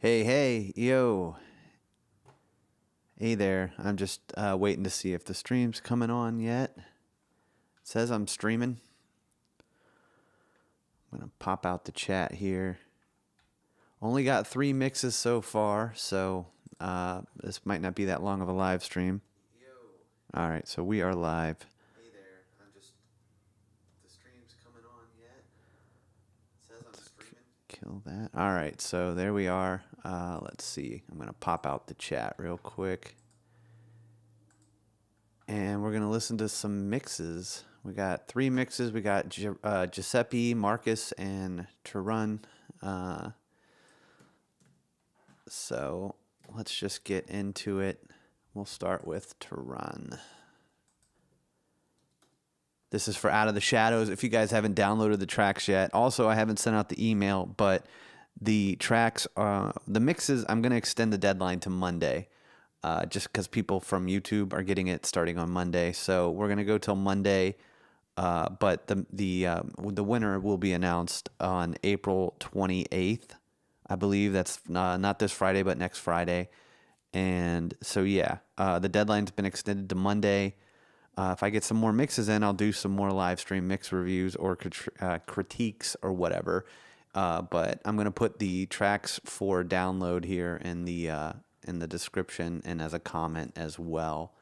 Hey, hey, yo. Hey there. I'm just waiting to see if the stream's coming on yet. It says I'm streaming. I'm going to pop out the chat here. Only got 3 mixes so far, so this might not be that long of a live stream. All right, so we are live. Hey there. I'm just the stream's coming on yet. It says I'm streaming. Kill that. All right, so there we are. Let's see. I'm going to pop out the chat real quick. And we're going to listen to some mixes. We got 3 mixes. We got Giuseppe, Marcus, and Tarun. So let's just get into it. We'll start with Tarun. This is for Out of the Shadows. If you guys haven't downloaded the tracks yet. Also, I haven't sent out the email, but the tracks, the mixes, I'm going to extend the deadline to Monday. Just because people from YouTube are getting it starting on Monday. So we're going to go till Monday. But the winner will be announced on April 28th. I believe that's not this Friday, but next Friday. And so, yeah, the deadline's been extended to Monday. If I get some more mixes in, I'll do some more live stream mix reviews or critiques or whatever. But I'm going to put the tracks for download here in the description and as a comment as well.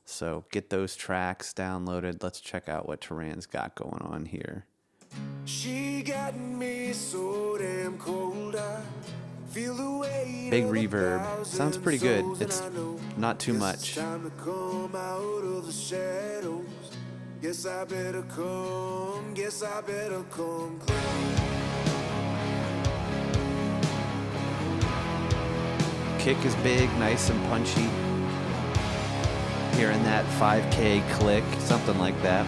So get those tracks downloaded. Let's check out what Tarun's got going on here. She got me so damn cold. I feel the weight. Big reverb. Sounds pretty good. It's not too much. Time to come out of the shadows. Guess I better come. Guess I better come close. Kick is big, nice and punchy. Hearing that 5K click, something like that.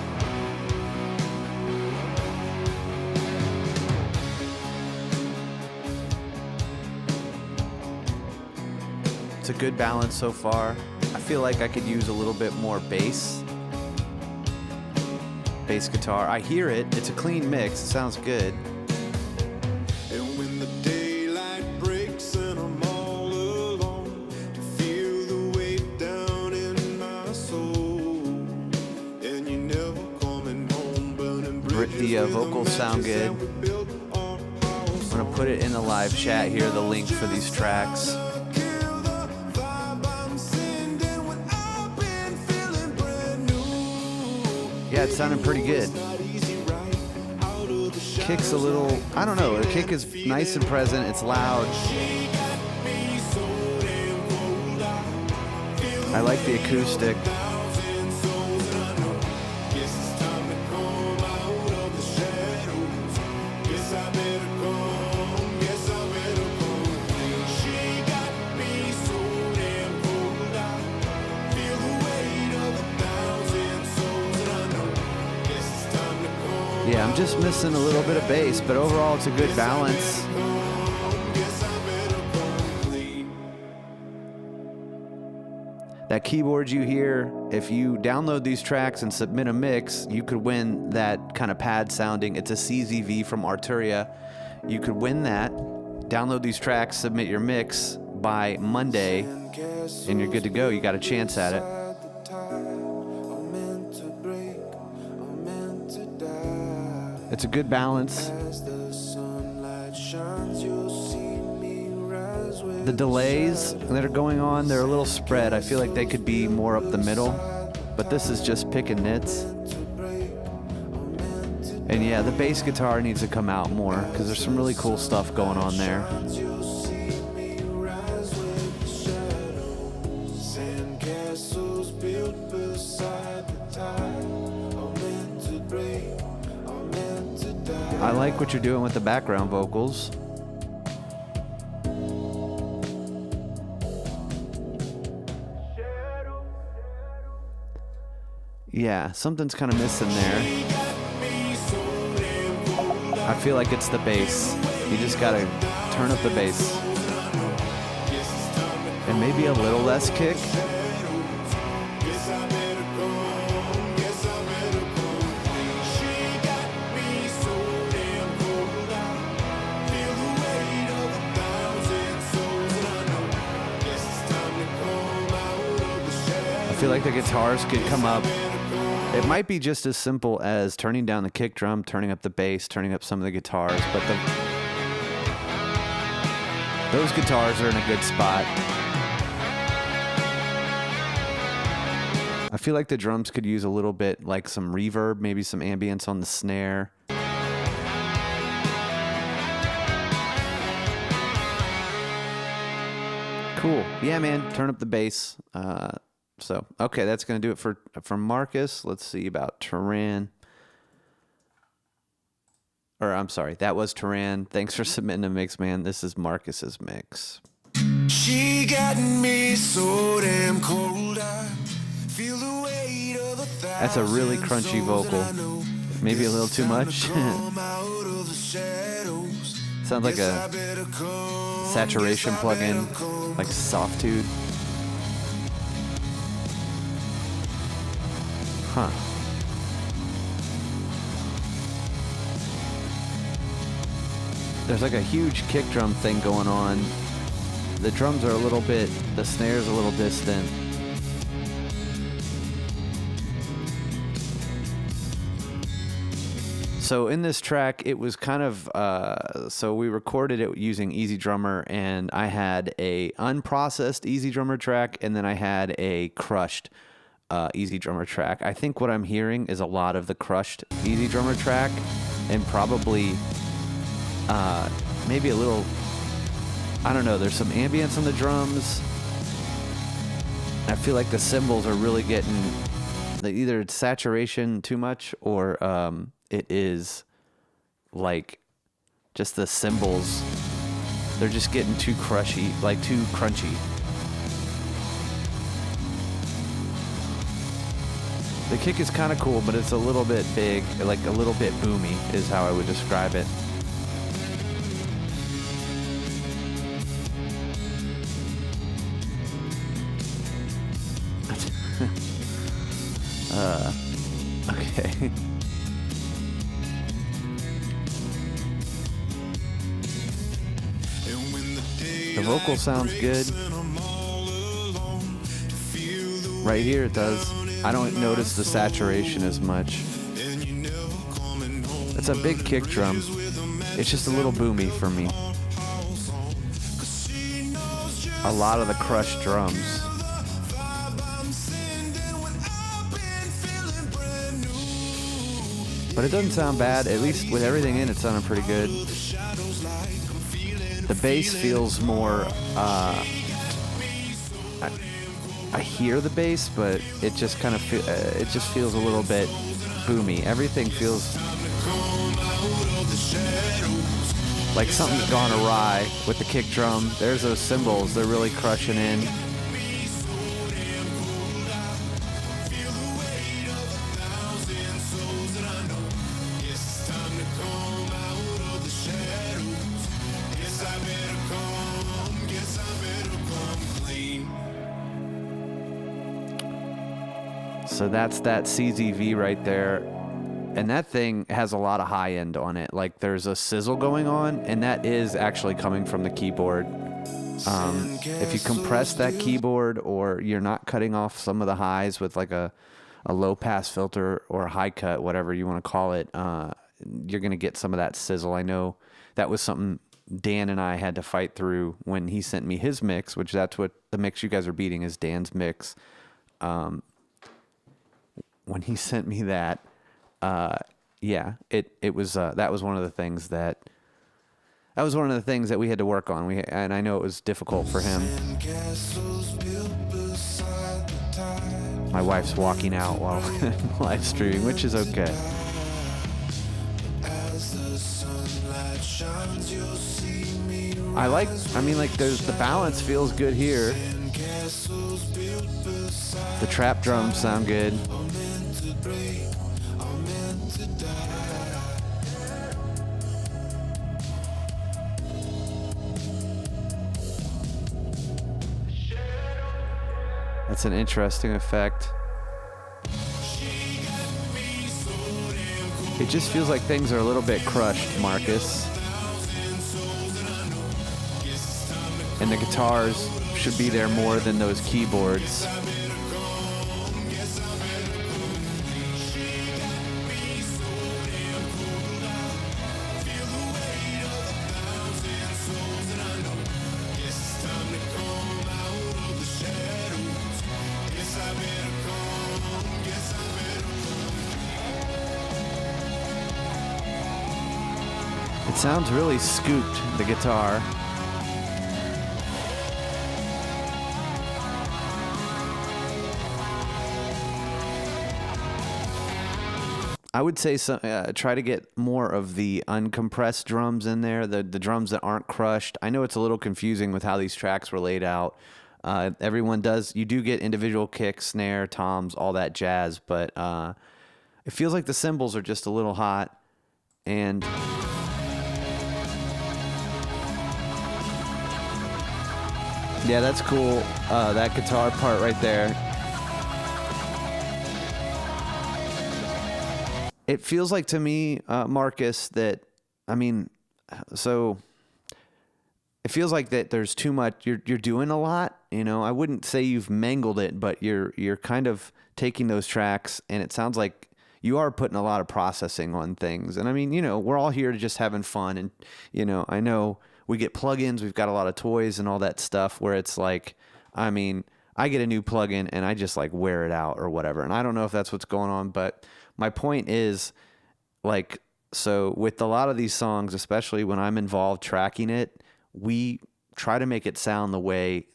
It's a good balance so far. I feel like I could use a little bit more bass guitar. I hear it. It's a clean mix. It sounds good. And when the daylight breaks and I'm all alone, to feel the weight down in my soul, and you never coming home, burning bridges. The vocals sound good. I'm gonna put it in the live chat here, the link for these tracks. Yeah, it sounded pretty good. Kick's a little, I don't know, the kick is nice and present, it's loud. I like the acoustic. Yeah, I'm just missing a little bit of bass, but overall it's a good balance. That keyboard you hear, if you download these tracks and submit a mix, you could win that kind of pad sounding. It's a CZV from Arturia. You could win that. Download these tracks, submit your mix by Monday, and you're good to go. You got a chance at it. It's a good balance. The delays that are going on, they're a little spread. I feel like they could be more up the middle, but this is just picking nits. And yeah, the bass guitar needs to come out more because there's some really cool stuff going on there. I like what you're doing with the background vocals. Yeah, something's kind of missing there. I feel like it's the bass. You just gotta turn up the bass. And maybe a little less kick. feel like the guitars could come up. It might be just as simple as turning down the kick drum, turning up the bass, turning up some of the guitars, but those guitars are in a good spot. I feel like the drums could use a little bit, like some reverb, maybe some ambience on the snare. Cool. Yeah, man. Turn up the bass. Okay, that's going to do it for Marcus. Let's see about Turan. Or, I'm sorry, that was Turan. Thanks for submitting a mix, man. This is Marcus's mix. She got me so damn cold. I feel the weight of that's a really crunchy vocal. Maybe a little too much. Sounds like a saturation plugin, like Softude. Huh. There's like a huge kick drum thing going on. The drums are a little bit, the snare's a little distant. So in this track, it was kind of, so we recorded it using EZdrummer, and I had a unprocessed EZdrummer track, and then I had a crushed EZdrummer track. I think what I'm hearing is a lot of the crushed EZdrummer track, and probably maybe a little, I don't know, there's some ambience on the drums. I feel like the cymbals are really getting, either it's saturation too much, or it is like just the cymbals, they're just getting too crushy, like too crunchy. The kick is kind of cool, but it's a little bit big, like a little bit boomy is how I would describe it. Okay. The vocal sounds good. Right here it does. I don't notice the saturation as much. It's a big kick drum. It's just a little boomy for me. A lot of the crushed drums. But it doesn't sound bad. At least with everything in, it sounded pretty good. The bass feels more, I hear the bass, but it just kind of it just feels a little bit boomy. Everything feels like something's gone awry with the kick drum. There's those cymbals. They're really crushing in. So that's that CZV right there. And that thing has a lot of high end on it. Like there's a sizzle going on, and that is actually coming from the keyboard. If you compress that keyboard, or you're not cutting off some of the highs with like a low pass filter or a high cut, whatever you want to call it, you're going to get some of that sizzle. I know that was something Dan and I had to fight through when he sent me his mix, which that's what the mix you guys are beating is Dan's mix. When he sent me that, it was that was one of the things that we had to work on. And I know it was difficult for him. My wife's walking out while live streaming, which is okay. The balance feels good here. The trap drums sound good. That's an interesting effect. It just feels like things are a little bit crushed, Marcus. And the guitars should be there more than those keyboards. sounds really scooped, the guitar. I would say try to get more of the uncompressed drums in there, the drums that aren't crushed. I know it's a little confusing with how these tracks were laid out. You do get individual kicks, snare, toms, all that jazz, but it feels like the cymbals are just a little hot. And yeah, that's cool. That guitar part right there. It feels like to me, Marcus, that, I mean, so it feels like that there's too much, you're doing a lot, you know. I wouldn't say you've mangled it, but you're kind of taking those tracks, and it sounds like you are putting a lot of processing on things. And I mean, you know, we're all here to just having fun, and, you know, I know we get plugins, we've got a lot of toys and all that stuff where it's like, I mean, I get a new plugin and I just like wear it out or whatever. And I don't know if that's what's going on, but my point is, like, so with a lot of these songs, especially when I'm involved tracking it, we try to make it sound the way,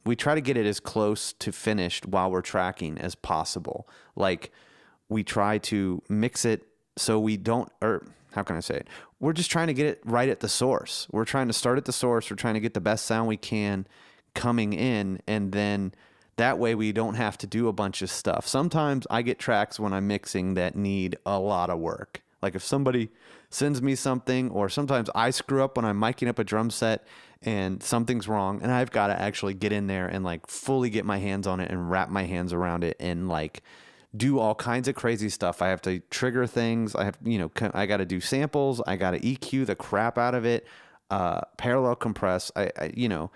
we try to get it as close to finished while we're tracking as possible. Like, we try to mix it so we don't, or how can I say it? We're just trying to get it right at the source. We're trying to start at the source. We're trying to get the best sound we can coming in, and then that way we don't have to do a bunch of stuff. Sometimes I get tracks when I'm mixing that need a lot of work. Like if somebody sends me something, or sometimes I screw up when I'm miking up a drum set and something's wrong, and I've got to actually get in there and like fully get my hands on it and wrap my hands around it and like do all kinds of crazy stuff. I have to trigger things. I have, you know, I got to do samples. I got to EQ the crap out of it, parallel compress. You know,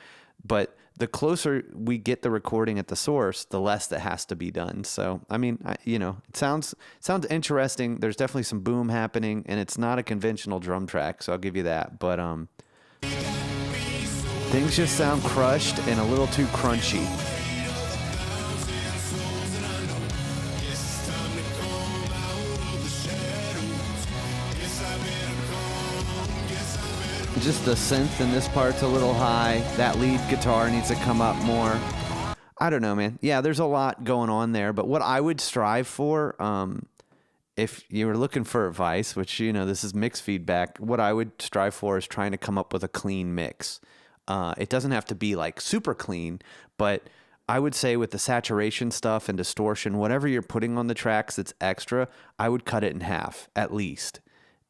but the closer we get the recording at the source, the less that has to be done. So, I mean, you know, it sounds interesting. There's definitely some boom happening, and it's not a conventional drum track, so I'll give you that. But things just sound crushed and a little too crunchy. Just the synth in this part's a little high. That lead guitar needs to come up more. I don't know, man. Yeah, there's a lot going on there. But what I would strive for, if you were looking for advice, which, you know, this is mix feedback, what I would strive for is trying to come up with a clean mix. It doesn't have to be like super clean, but I would say with the saturation stuff and distortion, whatever you're putting on the tracks that's extra, I would cut it in half at least.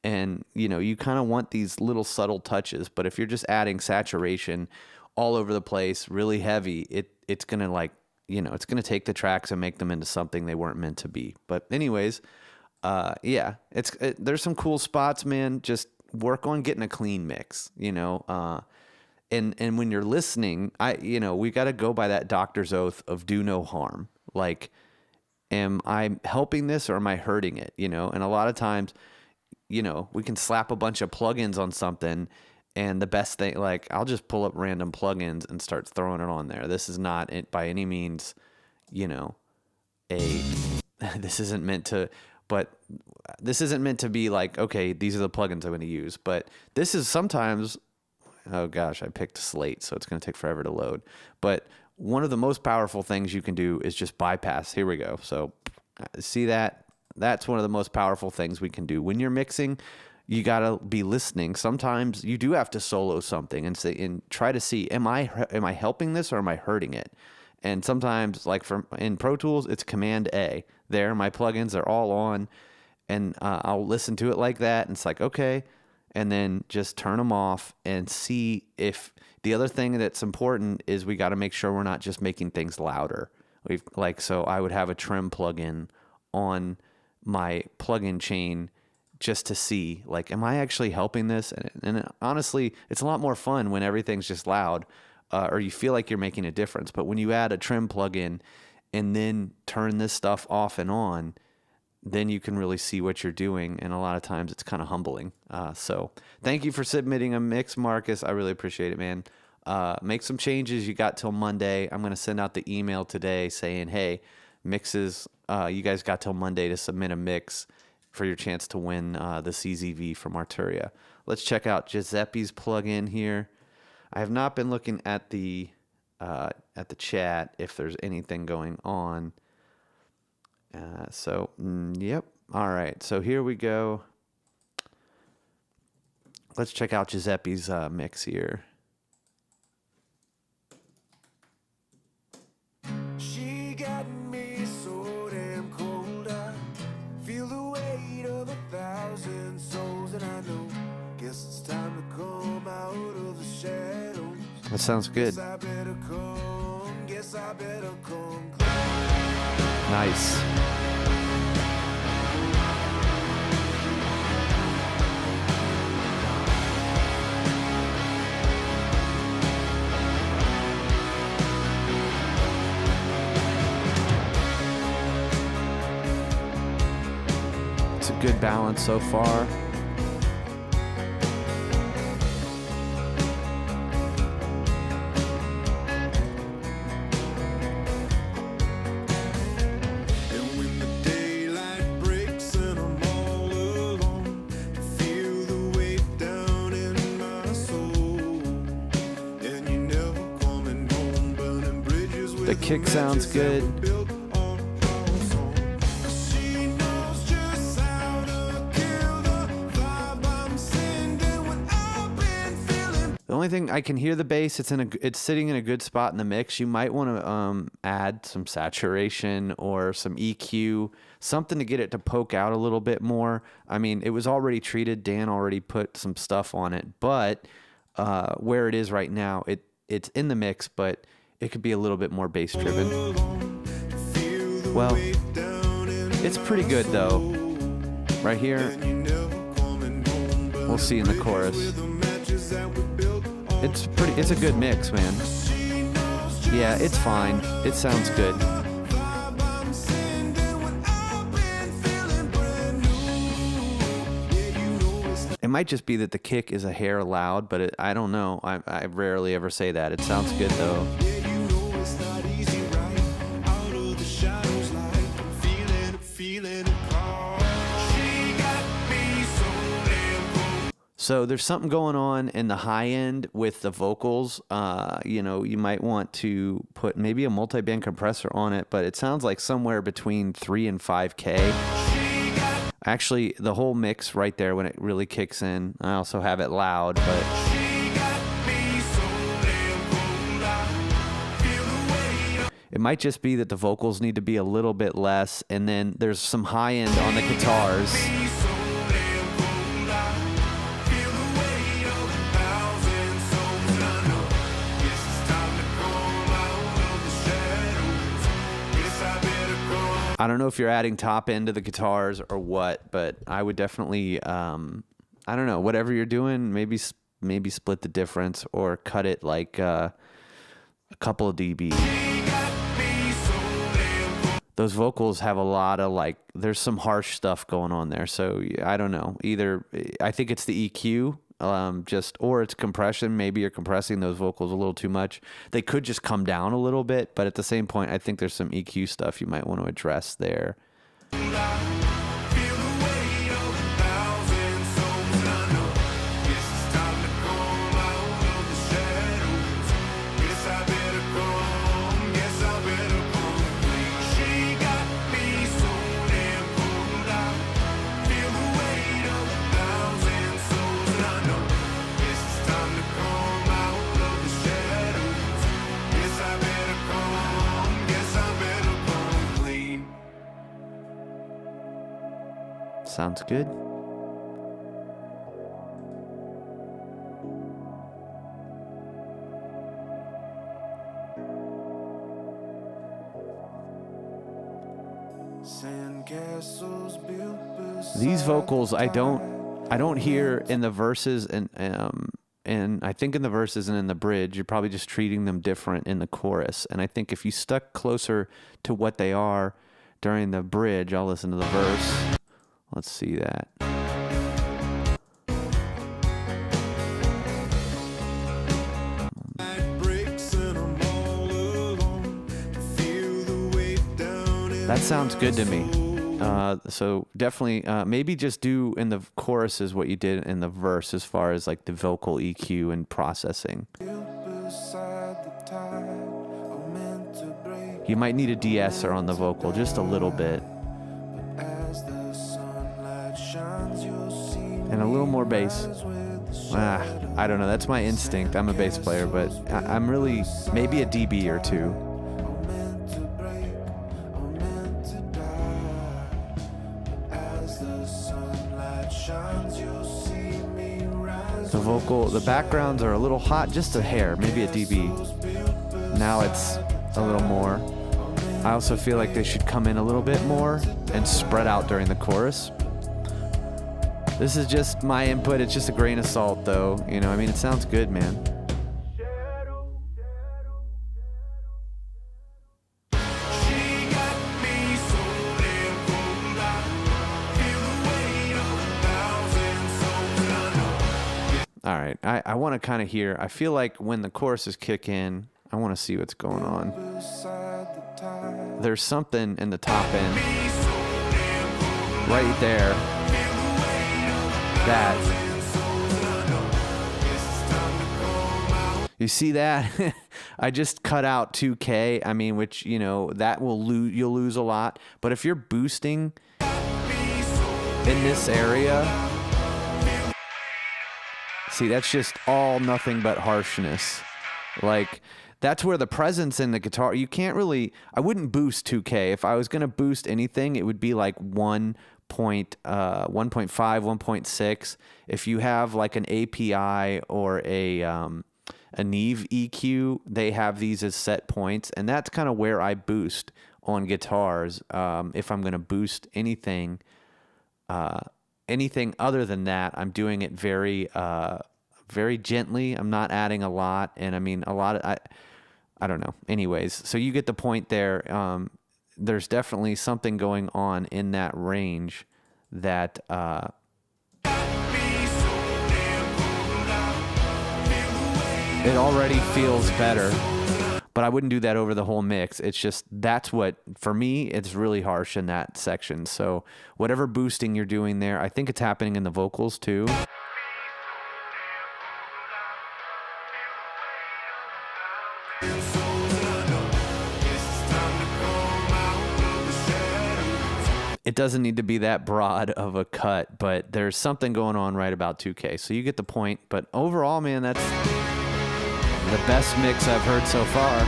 And, you know, you kind of want these little subtle touches, but if you're just adding saturation all over the place, really heavy, it's going to, like, you know, it's going to take the tracks and make them into something they weren't meant to be. But anyways, yeah, there's some cool spots, man. Just work on getting a clean mix, you know, and when you're listening, you know, we got to go by that doctor's oath of do no harm. Like, am I helping this or am I hurting it? You know, and a lot of times, you know, we can slap a bunch of plugins on something, and the best thing, like, I'll just pull up random plugins and start throwing it on there. This is not by any means, you know, this isn't meant to be like, okay, these are the plugins I'm going to use. But this is sometimes, oh gosh, I picked Slate, so it's going to take forever to load. But one of the most powerful things you can do is just bypass. Here we go. So see that? That's one of the most powerful things we can do. When you're mixing, you got to be listening. Sometimes you do have to solo something and try to see, am I helping this or am I hurting it? And sometimes, like in Pro Tools, it's Command A. There, my plugins are all on, and I'll listen to it like that, and it's like, okay, and then just turn them off and see if the other thing that's important is we got to make sure we're not just making things louder. So I would have a trim plugin on my plugin chain just to see, like, am I actually helping this? And honestly, it's a lot more fun when everything's just loud, or you feel like you're making a difference. But when you add a trim plugin and then turn this stuff off and on, then you can really see what you're doing. And a lot of times it's kind of humbling. So thank you for submitting a mix, Marcus. I really appreciate it, man. Make some changes. You got till Monday. I'm going to send out the email today saying, hey, mixes, you guys got till Monday to submit a mix for your chance to win the CZV from Arturia. let's check out Giuseppe's plugin here. I have not been looking at the chat if there's anything going on. Yep. All right. So here we go. Let's check out Giuseppe's mix here. She got me so damn cold. I feel the weight of 1,000 souls, and I know. Guess it's time to come out of the shadows. That sounds good. Guess I better come. Guess I better come. Nice. It's a good balance so far. The kick sounds good. The only thing I can hear the bass, it's sitting in a good spot in the mix. You might want to add some saturation or some EQ, something to get it to poke out a little bit more. I mean, it was already treated. Dan already put some stuff on it, but where it is right now, it's in the mix, but it could be a little bit more bass driven. Well, it's pretty good though. Right here, we'll see in the chorus. It's a good mix, man. Yeah, it's fine. It sounds good. It might just be that the kick is a hair loud, but I don't know. I rarely ever say that. It sounds good though. So there's something going on in the high end with the vocals. You might want to put maybe a multi-band compressor on it, but it sounds like somewhere between 3 and 5K. Actually, the whole mix right there when it really kicks in. I also have it loud, but it might just be that the vocals need to be a little bit less, and then there's some high end on the guitars. I don't know if you're adding top end to the guitars or what, but I would definitely, I don't know, whatever you're doing, maybe split the difference or cut it like a couple of dB. Those vocals have a lot of there's some harsh stuff going on there. So I don't know. Either I think it's the EQ, or it's compression. Maybe you're compressing those vocals a little too much. They could just come down a little bit, but at the same point, I think there's some EQ stuff you might want to address there. Sounds good. These vocals I don't hear in the verses and I think in the verses and in the bridge, you're probably just treating them different in the chorus. And I think if you stuck closer to what they are during the bridge, I'll listen to the verse. Let's see that. That sounds good to me. So definitely, maybe just do in the choruses what you did in the verse as far as like the vocal EQ and processing. Beside the tide, I'm meant to break You might need a de-esser on the vocal, just a little bit. as the sunlight shines. You'll see And a little more bass. with the I don't know. That's my instinct. I'm a bass player, but I'm really maybe a dB or two. I'm meant to break, I'm meant to die. As the sunlight shines, you'll see me rise. The backgrounds are a little hot, just a hair, maybe a dB. Now it's a little more. I also feel like they should come in a little bit more and spread out during the chorus. This is just my input. It's just a grain of salt, though. You know, I mean, it sounds good, man. She got me so damn cold, I feel the weight of 1,000 souls, and I know. All right. I want to kind of hear. I feel like when the choruses kick in, I want to see what's going on. Beside the tide, There's something in the top end. Right there. That. You see that? I just cut out 2K. I mean, which, you know, that will lose. You'll lose a lot. But if you're boosting in this area, see, that's just all nothing but harshness. Like, that's where the presence in the guitar, you can't really, I wouldn't boost 2K. If I was going to boost anything, it would be like 1.5, 1.6. If you have like an API or a Neve EQ, they have these as set points, and that's kind of where I boost on guitars. If I'm going to boost anything other than that, I'm doing it very gently. I'm not adding a lot, and I mean a lot of I don't know. Anyways, so you get the point there. There's definitely something going on in that range that it already feels better, but I wouldn't do that over the whole mix. It's just, that's what, for me, it's really harsh in that section. So whatever boosting you're doing there, I think it's happening in the vocals too. It doesn't need to be that broad of a cut, but there's something going on right about 2K. So you get the point. But overall, man, that's the best mix I've heard so far.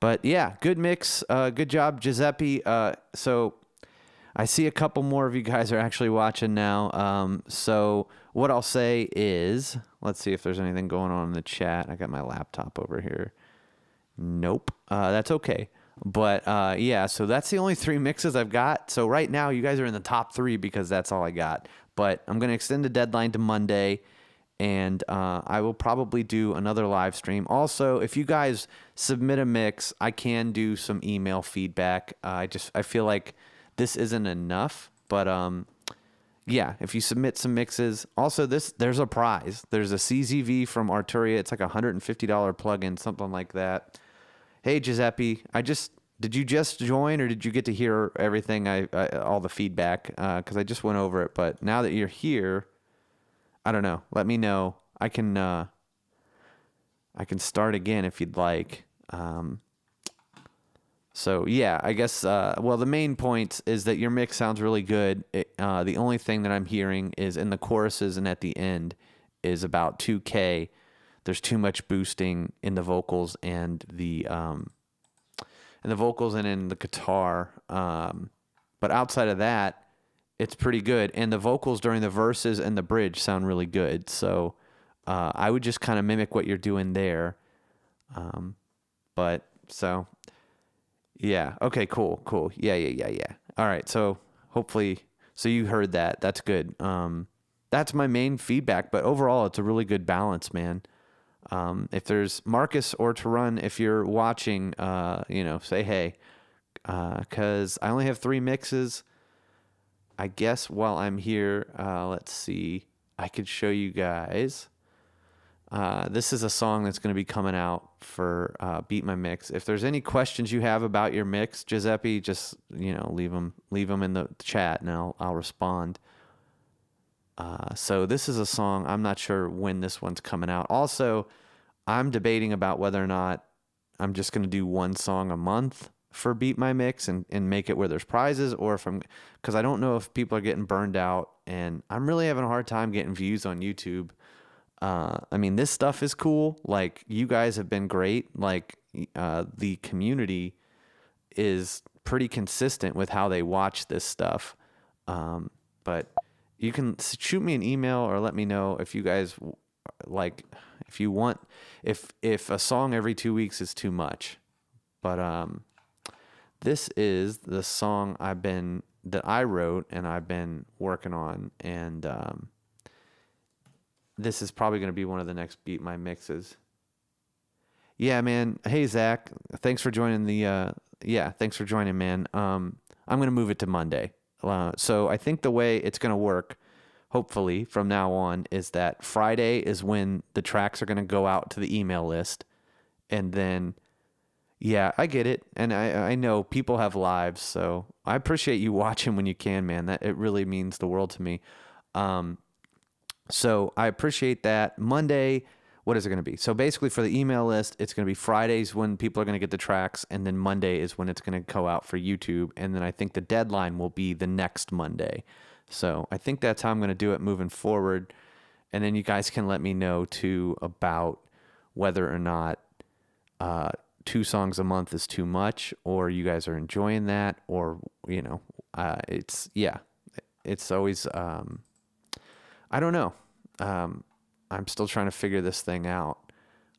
But yeah, good mix. Good job, Giuseppe. So I see a couple more of you guys are actually watching now. So what I'll say is, let's see if there's anything going on in the chat. I got my laptop over here. Nope. That's okay. But yeah, so that's the only 3 mixes I've got. So right now, you guys are in the top 3 because that's all I got. But I'm going to extend the deadline to Monday, and I will probably do another live stream. Also, if you guys submit a mix, I can do some email feedback. I feel like this isn't enough, but yeah, if you submit some mixes. Also, there's a prize. There's a CZV from Arturia. It's like a $150 plugin, something like that. Hey, Giuseppe, did you just join, or did you get to hear everything, all the feedback? Because I just went over it, but now that you're here, I don't know. Let me know. I can start again if you'd like. So yeah, I guess, well, the main point is that your mix sounds really good. The only thing that I'm hearing is in the choruses and at the end is about 2K. There's too much boosting in the vocals and in the guitar. But outside of that, it's pretty good. And the vocals during the verses and the bridge sound really good. So I would just kind of mimic what you're doing there. But so... yeah. Okay, cool. Yeah. All right. So hopefully, so you heard that. That's good. That's my main feedback, but overall, it's a really good balance, man. If there's Marcus or Tarun, if you're watching, say hey, cause I only have 3 mixes. I guess while I'm here, let's see, I could show you guys. This is a song that's going to be coming out for Beat My Mix. If there's any questions you have about your mix, Giuseppe, just leave them in the chat, and I'll respond. So this is a song. I'm not sure when this one's coming out. Also, I'm debating about whether or not I'm just going to do one song a month for Beat My Mix and make it where there's prizes, or because I don't know if people are getting burned out, and I'm really having a hard time getting views on YouTube. I mean, this stuff is cool. Like, you guys have been great. Like, the community is pretty consistent with how they watch this stuff. But you can shoot me an email or let me know if you guys if you want, if a song every 2 weeks is too much. But this is the song that I wrote and I've been working on, and this is probably going to be one of the next Beat My Mixes. Yeah, man. Hey, Zach. Thanks for joining thanks for joining, man. I'm going to move it to Monday. So I think the way it's going to work, hopefully, from now on, is that Friday is when the tracks are going to go out to the email list. And then, yeah, I get it. And I know people have lives, so I appreciate you watching when you can, man. It really means the world to me. So I appreciate that. Monday, what is it going to be? So basically for the email list, it's going to be Fridays when people are going to get the tracks, and then Monday is when it's going to go out for YouTube. And then I think the deadline will be the next Monday. So I think that's how I'm going to do it moving forward. And then you guys can let me know too about whether or not 2 songs a month is too much, or you guys are enjoying that, or, it's always, I don't know. I'm still trying to figure this thing out.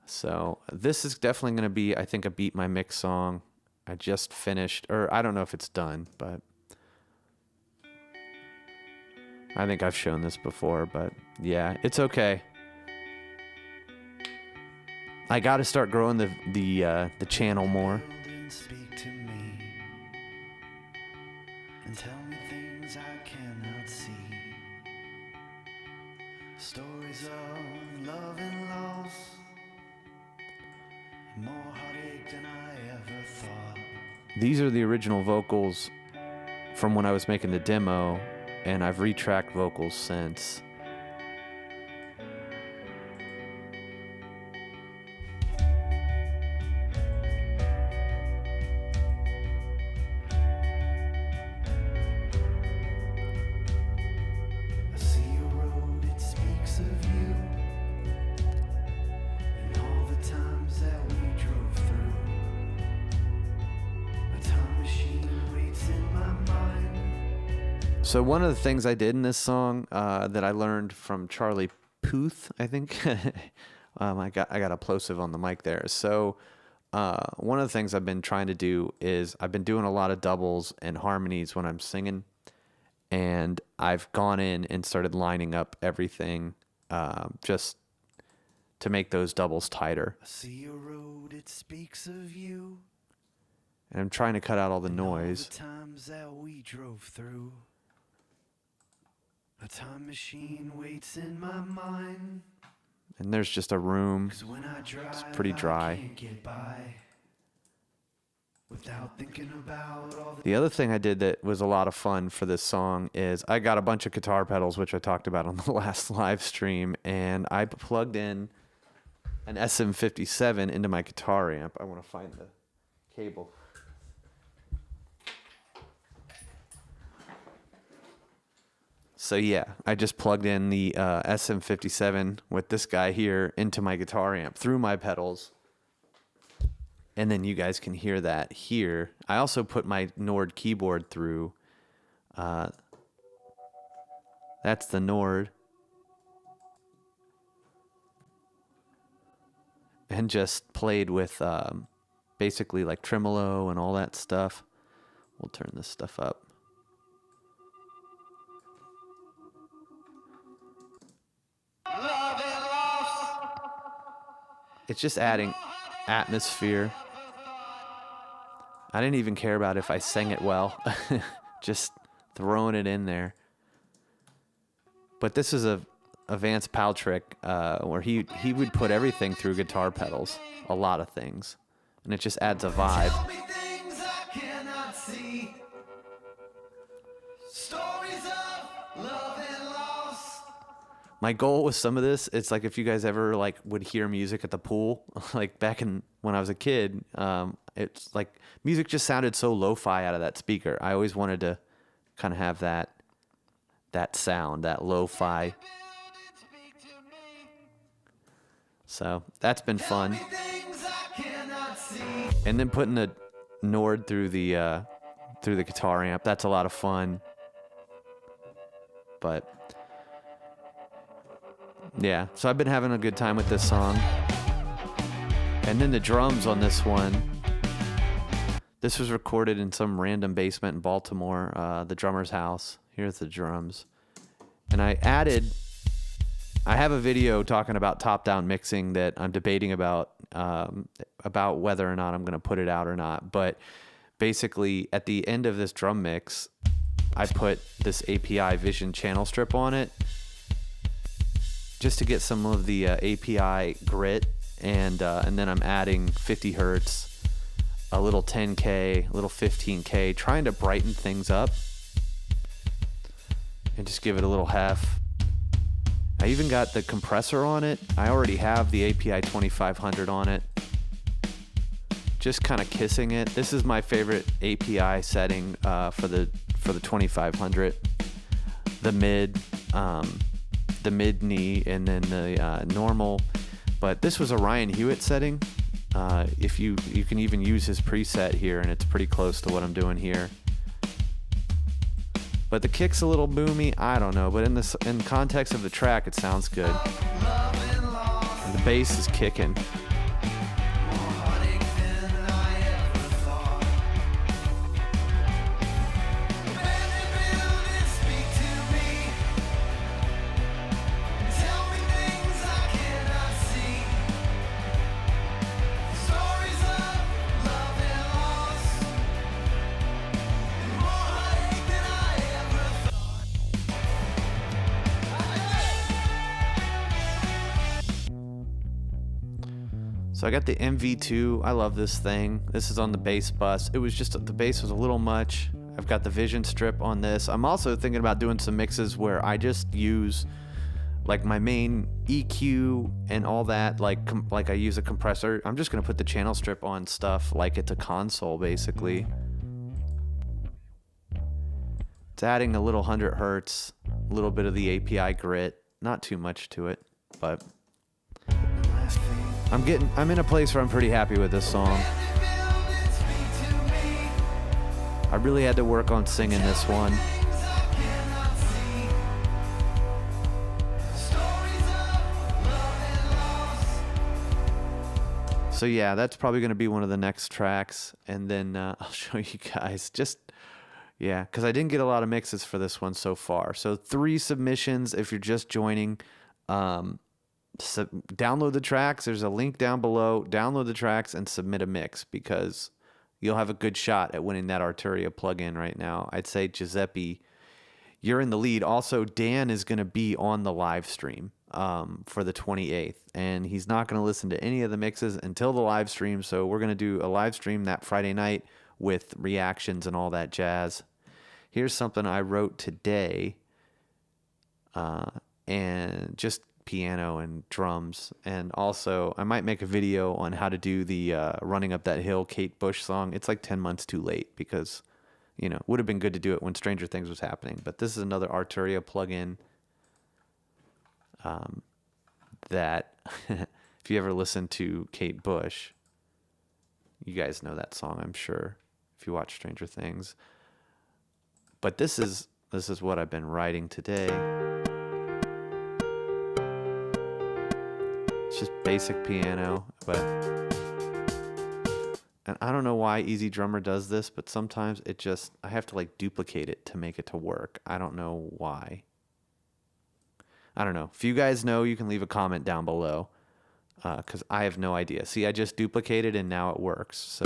So this is definitely going to be, I think, a Beat My Mix song. I just finished, or I don't know if it's done, but I think I've shown this before, but yeah, it's okay. I got to start growing the channel more. Speak to me and tell me things I cannot see. Stories of love and loss, more heartache than I ever thought. These are the original vocals from when I was making the demo, and I've retracked vocals since. I see a road, it speaks of you, and all the times that we drove through. A time machine waits in my mind. So one of the things I did in this song that I learned from Charlie Puth, I think. I got a plosive on the mic there. So one of the things I've been trying to do is I've been doing a lot of doubles and harmonies when I'm singing, and I've gone in and started lining up everything just to make those doubles tighter. I see a road, it speaks of you, And I'm trying to cut out all the and all noise. the times that we drove through. A time machine waits in my mind. And there's just a room. 'Cause when I drive, pretty dry. I can't get by without thinking about all the The other thing I did that was a lot of fun for this song is I got a bunch of guitar pedals, which I talked about on the last live stream, and I plugged in an SM57 into my guitar amp. I want to find the cable. So yeah, I just plugged in the SM57 with this guy here into my guitar amp through my pedals. And then you guys can hear that here. I also put my Nord keyboard through. That's the Nord. And just played with basically like tremolo and all that stuff. We'll turn this stuff up. It's just adding atmosphere. I didn't even care about if I sang it well. Just throwing it in there. But this is a Vance Paltrick, where he would put everything through guitar pedals, a lot of things, and it just adds a vibe. Tell me things I cannot see. Stories of love and loss. My goal with some of this, it's like if you guys ever like would hear music at the pool, like back in when I was a kid, it's like music just sounded so lo-fi out of that speaker. I always wanted to kind of have that sound, that lo-fi. So that's been fun. Things I cannot see. And then putting the Nord through the guitar amp, that's a lot of fun. But yeah, so I've been having a good time with this song. And then the drums on this one. This was recorded in some random basement in Baltimore, the drummer's house. Here's the drums. And I have a video talking about top-down mixing that I'm debating about whether or not I'm going to put it out or not. But basically, at the end of this drum mix, I put this API Vision channel strip on it just to get some of the API grit, and then I'm adding 50 hertz, a little 10K, a little 15K, trying to brighten things up and just give it a little hef. I even got the compressor on it. I already have the API 2500 on it. Just kind of kissing it. This is my favorite API setting for the 2500. The mid knee, and then the normal. But this was a Ryan Hewitt setting. If you can even use his preset here, and it's pretty close to what I'm doing here. But the kick's a little boomy, I don't know. But in context of the track, it sounds good. And the bass is kicking. So I got the MV2. I love this thing. This is on the bass bus. It was just, the bass was a little much. I've got the Vision strip on this. I'm also thinking about doing some mixes where I just use like my main EQ and all that, like I use a compressor. I'm just gonna put the channel strip on stuff like it's a console, basically. It's adding a little 100 hertz, a little bit of the API grit, not too much to it, but I'm in a place where I'm pretty happy with this song. I really had to work on singing this one. So yeah, that's probably going to be one of the next tracks, and then I'll show you guys because I didn't get a lot of mixes for this one so far. So 3 submissions if you're just joining. So download the tracks. There's a link down below. Download the tracks and submit a mix, because you'll have a good shot at winning that Arturia plugin right now. I'd say, Giuseppe, you're in the lead. Also, Dan is going to be on the live stream for the 28th, and he's not going to listen to any of the mixes until the live stream. So we're going to do a live stream that Friday night with reactions and all that jazz. Here's something I wrote today, and just piano and drums. And also I might make a video on how to do the Running Up That Hill Kate Bush song. It's like 10 months too late, because would have been good to do it when Stranger Things was happening. But this is another Arturia plugin that if you ever listen to Kate Bush, you guys know that song, I'm sure, if you watch Stranger Things. But this is what I've been writing today. It's just basic piano, and I don't know why Easy Drummer does this, but sometimes I have to like duplicate it to make it to work. I don't know why. I don't know. If you guys know, you can leave a comment down below, because I have no idea. See, I just duplicated and now it works. So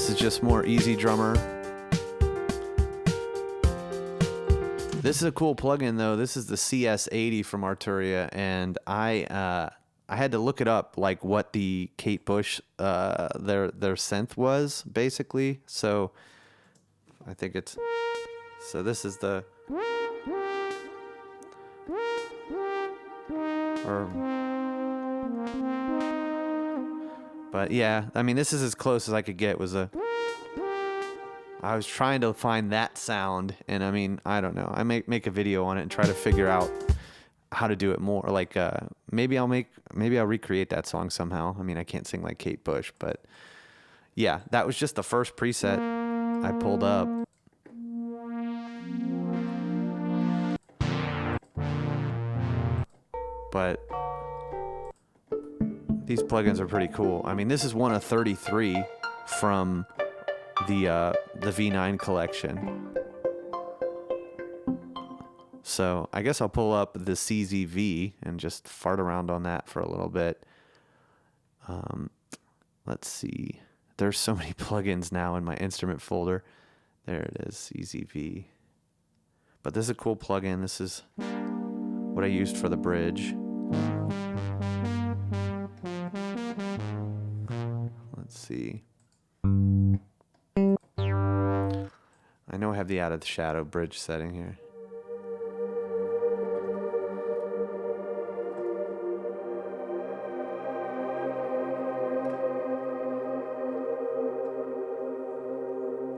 This is just more easy drummer. This is a cool plugin though. This is the CS80 from Arturia, and I had to look it up, like what the Kate Bush their synth was basically. So I think it's this is the but yeah, I mean, this is as close as I could get. I was trying to find that sound, and I mean, I don't know. I make a video on it and try to figure out how to do it more. Like maybe I'll recreate that song somehow. I mean, I can't sing like Kate Bush, but yeah, that was just the first preset I pulled up. But these plugins are pretty cool. I mean, this is one of 33 from the V9 collection. So I guess I'll pull up the CZV and just fart around on that for a little bit. Let's see. There's so many plugins now in my instrument folder. There it is, CZV. But this is a cool plugin. This is what I used for the bridge. Let's see. I know I have the Out of the Shadow bridge setting here.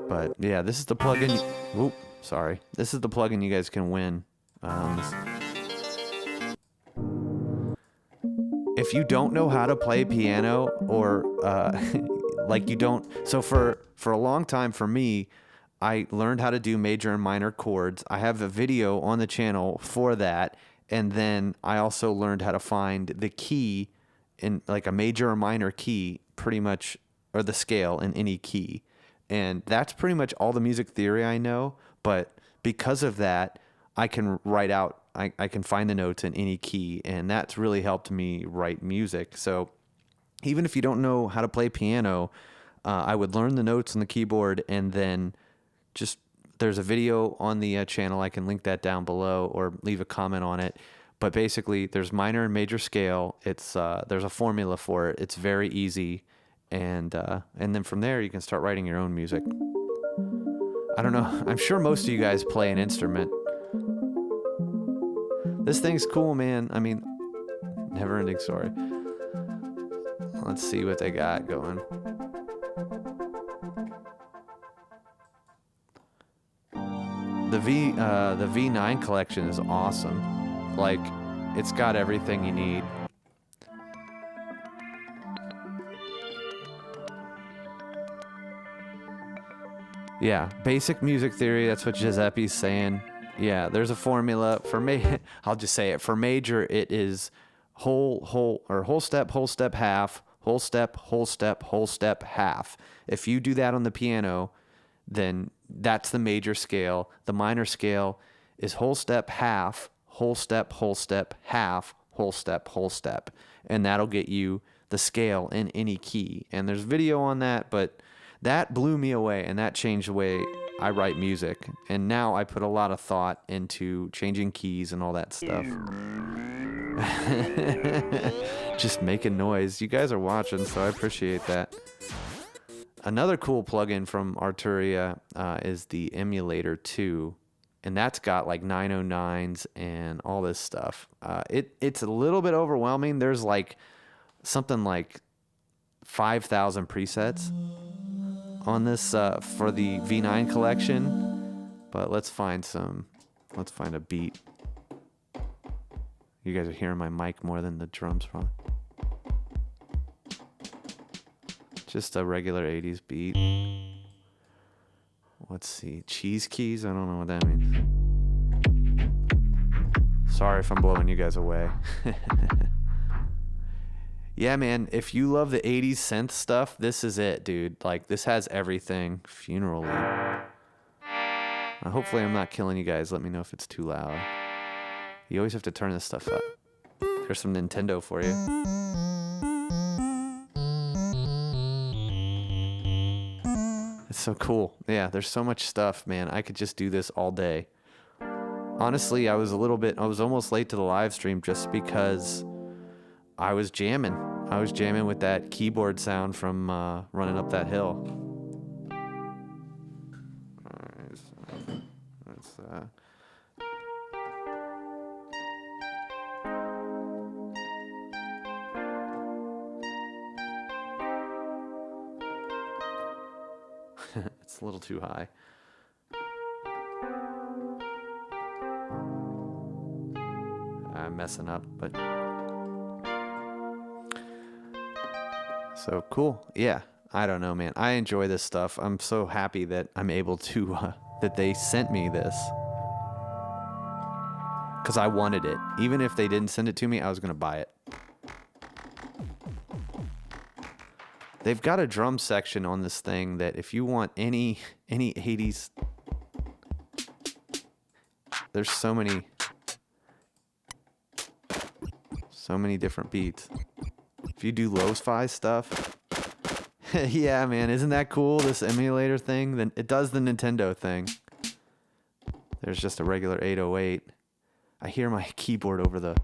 But yeah, this is the plugin. Whoop, sorry. This is the plugin you guys can win. If you don't know how to play piano, or like you don't, so for a long time for me, I learned how to do major and minor chords. I have a video on the channel for that, and then I also learned how to find the key in like a major or minor key, pretty much, or the scale in any key. And that's pretty much all the music theory I know, but because of that, I can write out, I can find the notes in any key, and that's really helped me write music. So even if you don't know how to play piano, I would learn the notes on the keyboard, and then just, there's a video on the channel. I can link that down below or leave a comment on it. But basically, there's minor and major scale. It's there's a formula for it. It's very easy. And then from there, you can start writing your own music. I don't know. I'm sure most of you guys play an instrument. This thing's cool, man. I mean, never ending story. Let's see what they got going. The V9 collection is awesome. Like, it's got everything you need. Yeah, basic music theory, that's what Giuseppe's saying. Yeah, there's a formula. For I'll just say it. For major, it is whole step, half, whole step, whole step, half. If you do that on the piano, then that's the major scale. The minor scale is whole step, half, half, whole step. And that'll get you the scale in any key. And there's video on that, but that blew me away, and that changed the way I write music. And now I put a lot of thought into changing keys and all that stuff. Just making noise. You guys are watching, so I appreciate that. Another cool plugin from Arturia is the Emulator 2, and that's got like 909s and all this stuff. It's a little bit overwhelming. There's like something like 5,000 presets on this for the V9 collection, but let's find a beat. You guys are hearing my mic more than the drums, probably. Just a regular 80s beat. Let's see, cheese keys? I don't know what that means. Sorry if I'm blowing you guys away. Yeah, man, if you love the 80s synth stuff, this is it, dude. Like, this has everything. Funeral Lead. Hopefully I'm not killing you guys. Let me know if it's too loud. You always have to turn this stuff up. There's some Nintendo for you. So cool. Yeah, there's so much stuff, man. I could just do this all day. Honestly, I was almost late to the live stream just because I was jamming. I was jamming with that keyboard sound from running up that hill. Alright, so let's it's a little too high. I'm messing up, but so cool. Yeah, I don't know, man. I enjoy this stuff. I'm so happy that I'm able to that they sent me this because I wanted it. Even if they didn't send it to me, I was gonna buy it. They've got a drum section on this thing that if you want any 80s, there's so many different beats. If you do lo-fi stuff, yeah, man, isn't that cool? This emulator thing, then it does the Nintendo thing. There's just a regular 808. I hear my keyboard over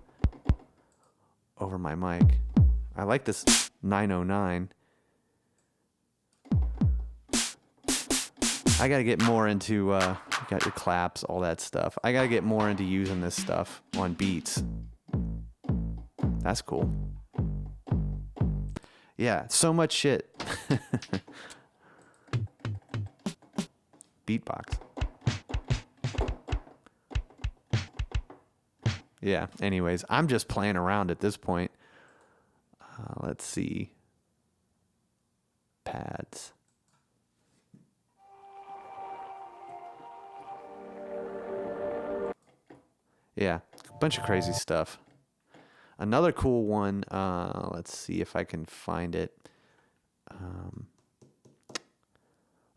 my mic. I like this 909. I gotta get more into, you got your claps, all that stuff. I gotta get more into using this stuff on beats. That's cool. Yeah, so much shit. Beatbox. Yeah, anyways, I'm just playing around at this point. Let's see. Pads. Yeah, a bunch of crazy stuff. Another cool one, let's see if I can find it.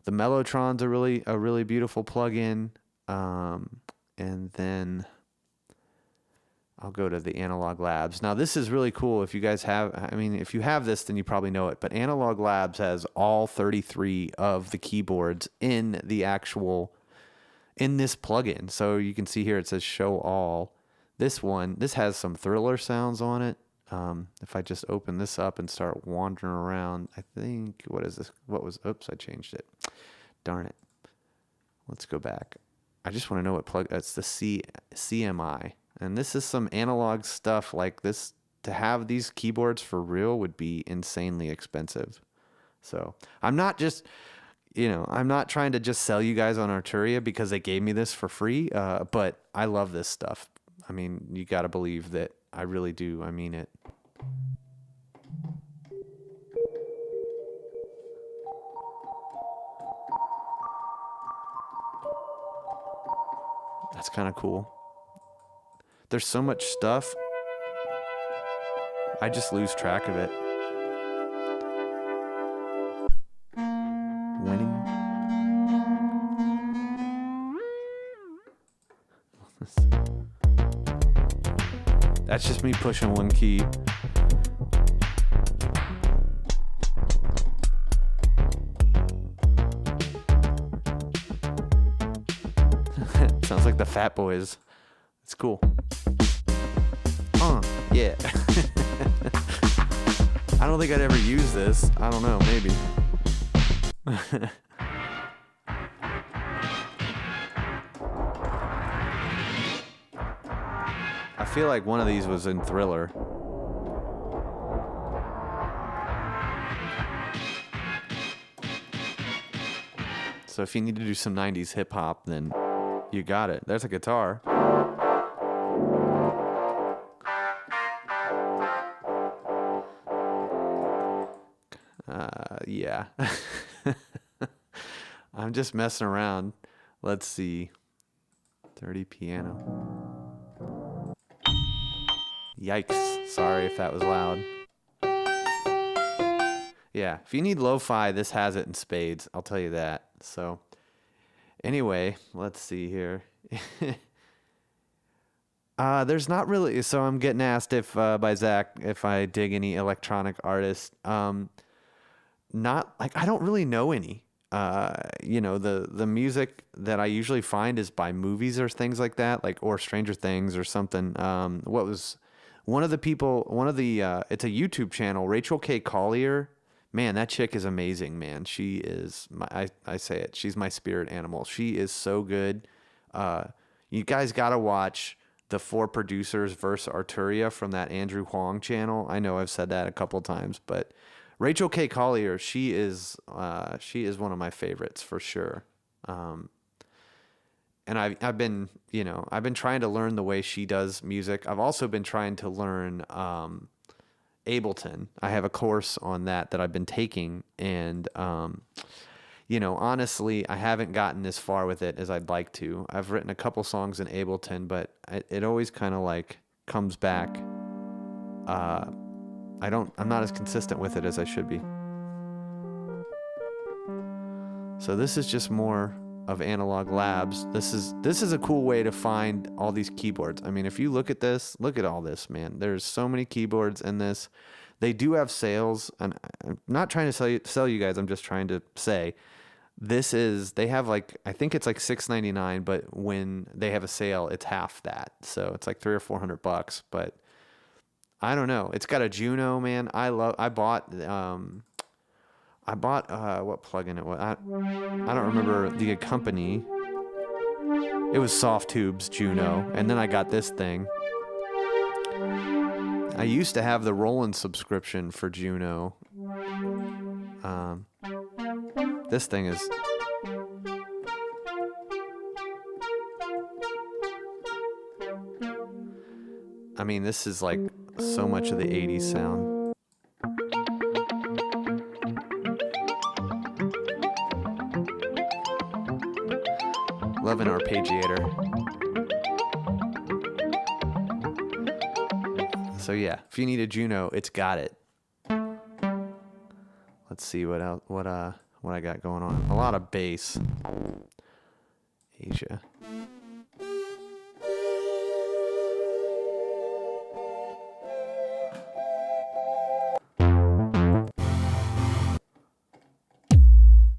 The Mellotron's a really beautiful plugin. And then I'll go to the Analog Labs. Now this is really cool. If you guys if you have this, then you probably know it. But Analog Labs has all 33 of the keyboards in this plugin. So you can see here it says show all. This has some Thriller sounds on it. If I just open this up and start wandering around, I think, what is this? Oops, I changed it. Darn it. Let's go back. I just want to know what it's the CMI. And this is some analog stuff like this. To have these keyboards for real would be insanely expensive. So I'm not trying to just sell you guys on Arturia because they gave me this for free. But I love this stuff. I mean, you got to believe that I really do. I mean it. That's kind of cool. There's so much stuff. I just lose track of it. Winning. That's just me pushing one key. Sounds like the Fat Boys. It's cool. Yeah. I don't think I'd ever use this. I don't know, maybe. I feel like one of these was in Thriller. So if you need to do some 90s hip hop, then you got it. There's a guitar. Yeah. I'm just messing around. Let's see. 30 piano. Yikes. Sorry if that was loud. Yeah, if you need lo-fi, this has it in spades. I'll tell you that. So, anyway, let's see here. There's not really. So I'm getting asked by Zach if I dig any electronic artists. Not like I don't really know any. the music that I usually find is by movies or things like that, like or Stranger Things or something. What was one of the people? It's a YouTube channel, Rachel K. Collier. Man, that chick is amazing, man. She is I say it. She's my spirit animal. She is so good. You guys gotta watch the Four Producers versus Arturia from that Andrew Huang channel. I know I've said that a couple times, but Rachel K. Collier, she is one of my favorites for sure. And I've been trying to learn the way she does music. I've also been trying to learn Ableton. I have a course on that I've been taking, and honestly, I haven't gotten as far with it as I'd like to. I've written a couple songs in Ableton, but it always kind of like comes back. I'm not as consistent with it as I should be. So this is just more of Analog Labs. This is a cool way to find all these keyboards. I mean, if you look at this, look at all this, man. There's so many keyboards in this. They do have sales, and I'm not trying to sell you guys. I'm just trying to say they have like, I think it's like $6.99, but when they have a sale, it's half that. So it's like $300 or $400, but I don't know. It's got a Juno, man. I bought what plugin it was. I don't remember the company. It was Soft Tubes Juno, and then I got this thing. I used to have the Roland subscription for Juno. This thing is... I mean, this is like so much of the 80s sound. Love an arpeggiator. So yeah, if you need a Juno, it's got it. Let's see what else, what I got going on. A lot of bass. Asia.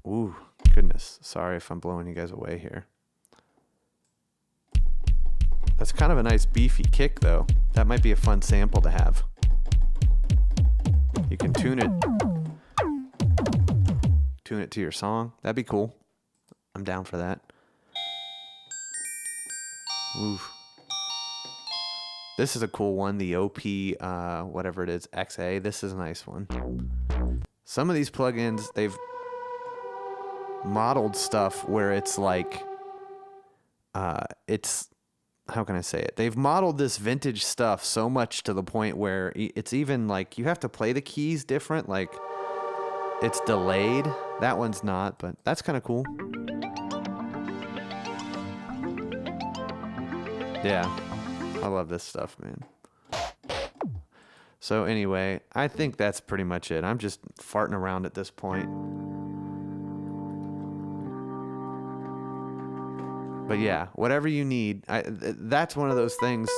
Ooh, goodness. Sorry if I'm blowing you guys away here. That's kind of a nice beefy kick, though. That might be a fun sample to have. You can tune it to your song. That'd be cool. I'm down for that. Ooh. This is a cool one. The OP, whatever it is, XA. This is a nice one. Some of these plugins, they've modeled stuff where it's like, it's, how can I say it? They've modeled this vintage stuff so much to the point where it's even like you have to play the keys different. Like it's delayed. That one's not, but that's kind of cool. Yeah, I love this stuff, man. So anyway, I think that's pretty much it. I'm just farting around at this point. But yeah, whatever you need, that's one of those things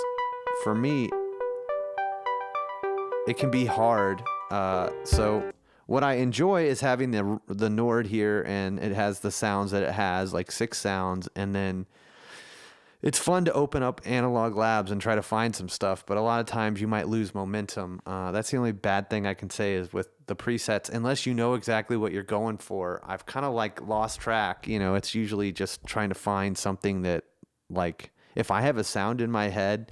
for me. It can be hard. So what I enjoy is having the Nord here, and it has the sounds that it has, like 6 sounds, and then it's fun to open up Analog Labs and try to find some stuff, but a lot of times you might lose momentum. That's the only bad thing I can say is with the presets, unless you know exactly what you're going for, I've kind of like lost track. You know, it's usually just trying to find something that, like, if I have a sound in my head,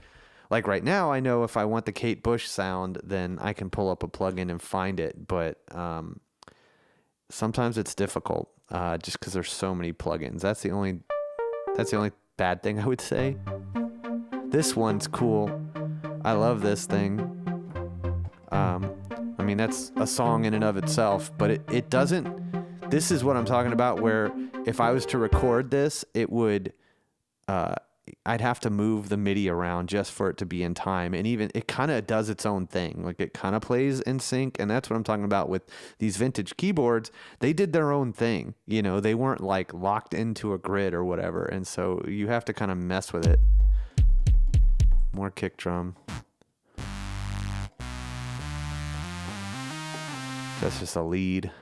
like right now, I know if I want the Kate Bush sound, then I can pull up a plugin and find it, but sometimes it's difficult just because there's so many plugins. That's the only bad thing I would say. This one's cool. I love this thing. I mean, that's a song in and of itself, but it doesn't. This is what I'm talking about, where if I was to record this, it would, I'd have to move the MIDI around just for it to be in time. And even it kind of does its own thing. Like it kind of plays in sync. And that's what I'm talking about with these vintage keyboards. They did their own thing. You know, they weren't like locked into a grid or whatever. And so you have to kind of mess with it. More kick drum. That's just a lead.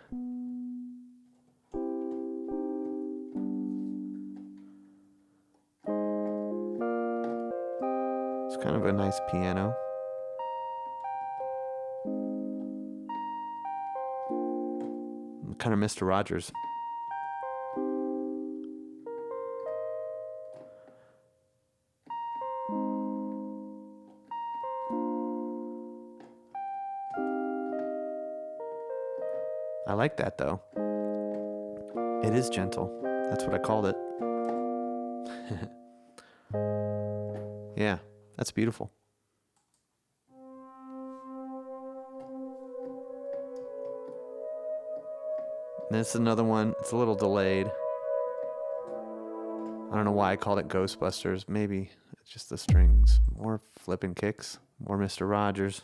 a nice piano. Kind of Mr. Rogers. I like that though. It is gentle. That's what I called it. Yeah, that's beautiful. This is another one. It's a little delayed. I don't know why I called it Ghostbusters. Maybe it's just the strings. More flipping kicks. More Mr. Rogers.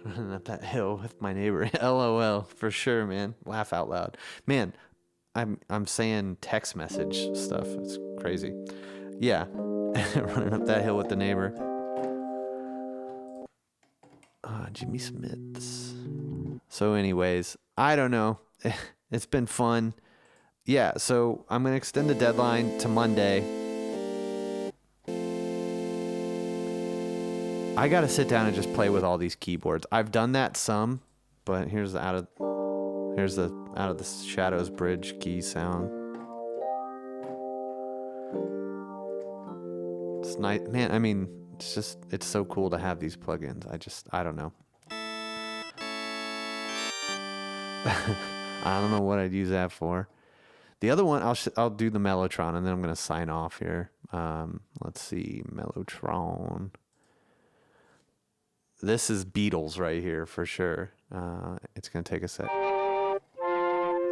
Running up that hill with my neighbor. LOL, for sure, man. Laugh out loud. Man, I'm saying text message stuff. It's crazy. Yeah. Running up that hill with the neighbor. Jimmy Smiths. So anyways, I don't know. It's been fun. Yeah, so I'm going to extend the deadline to Monday. I got to sit down and just play with all these keyboards. I've done that some, but here's the out of the Shadows Bridge key sound. It's nice, man. I mean, it's so cool to have these plugins. I don't know. I don't know what I'd use that for. The other one, I'll do the Mellotron, and then I'm gonna sign off here. Let's see, Mellotron. This is Beatles right here for sure. It's gonna take a sec.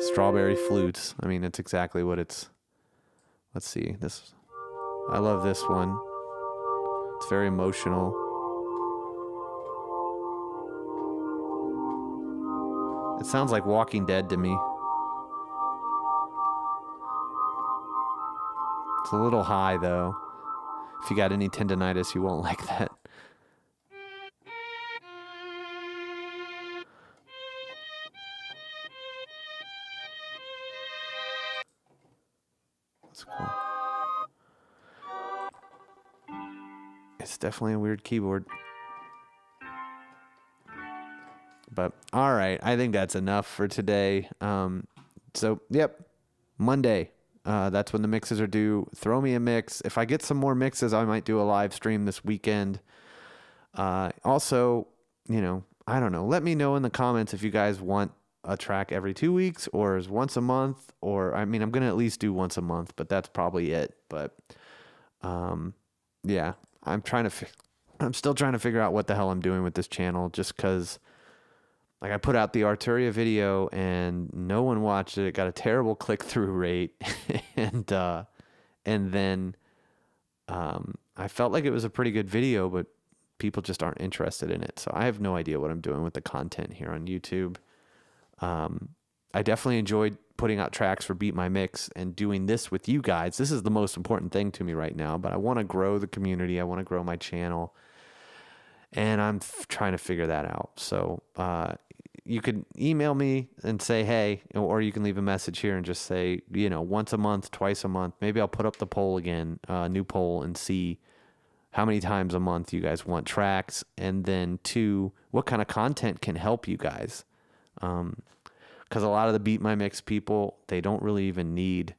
Strawberry Flutes. I mean, it's exactly what it's. Let's see this. I love this one. It's very emotional. It sounds like Walking Dead to me. It's a little high though. If you got any tendonitis, you won't like that. That's cool. It's definitely a weird keyboard. But all right, I think that's enough for today. So yep, Monday. That's when the mixes are due. Throw me a mix. If I get some more mixes, I might do a live stream this weekend. Also, I don't know. Let me know in the comments if you guys want a track every 2 weeks or is once a month. Or I mean, I'm gonna at least do once a month, but that's probably it. But yeah, I'm still trying to figure out what the hell I'm doing with this channel, just because. Like, I put out the Arturia video and no one watched it. It got a terrible click-through rate. and then I felt like it was a pretty good video, but people just aren't interested in it. So I have no idea what I'm doing with the content here on YouTube. I definitely enjoyed putting out tracks for Beat My Mix and doing this with you guys. This is the most important thing to me right now, but I want to grow the community. I want to grow my channel. And I'm trying to figure that out. So you could email me and say, hey, or you can leave a message here and just say, once a month, twice a month. Maybe I'll put up the poll again, new poll, and see how many times a month you guys want tracks. And then 2, what kind of content can help you guys? Because a lot of the Beat My Mix people, they don't really even need,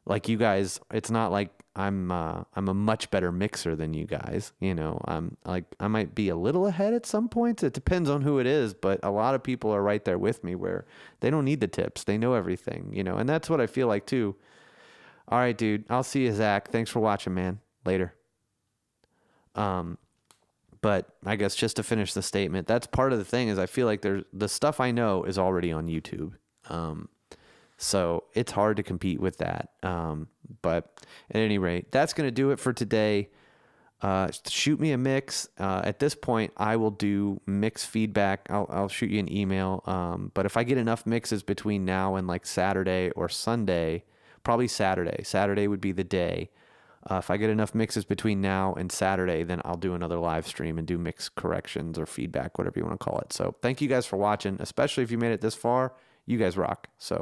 like you guys, it's not like I'm a much better mixer than you guys. I'm like, I might be a little ahead at some points. It depends on who it is, but a lot of people are right there with me where they don't need the tips. They know everything, and that's what I feel like too. All right, dude. I'll see you, Zach. Thanks for watching, man. Later. But I guess just to finish the statement, that's part of the thing is I feel like the stuff I know is already on YouTube. So it's hard to compete with that. But at any rate, that's going to do it for today. Shoot me a mix. At this point, I will do mix feedback. I'll shoot you an email. But if I get enough mixes between now and like Saturday or Sunday, probably Saturday. Saturday would be the day. If I get enough mixes between now and Saturday, then I'll do another live stream and do mix corrections or feedback, whatever you want to call it. So thank you guys for watching, especially if you made it this far. You guys rock. So.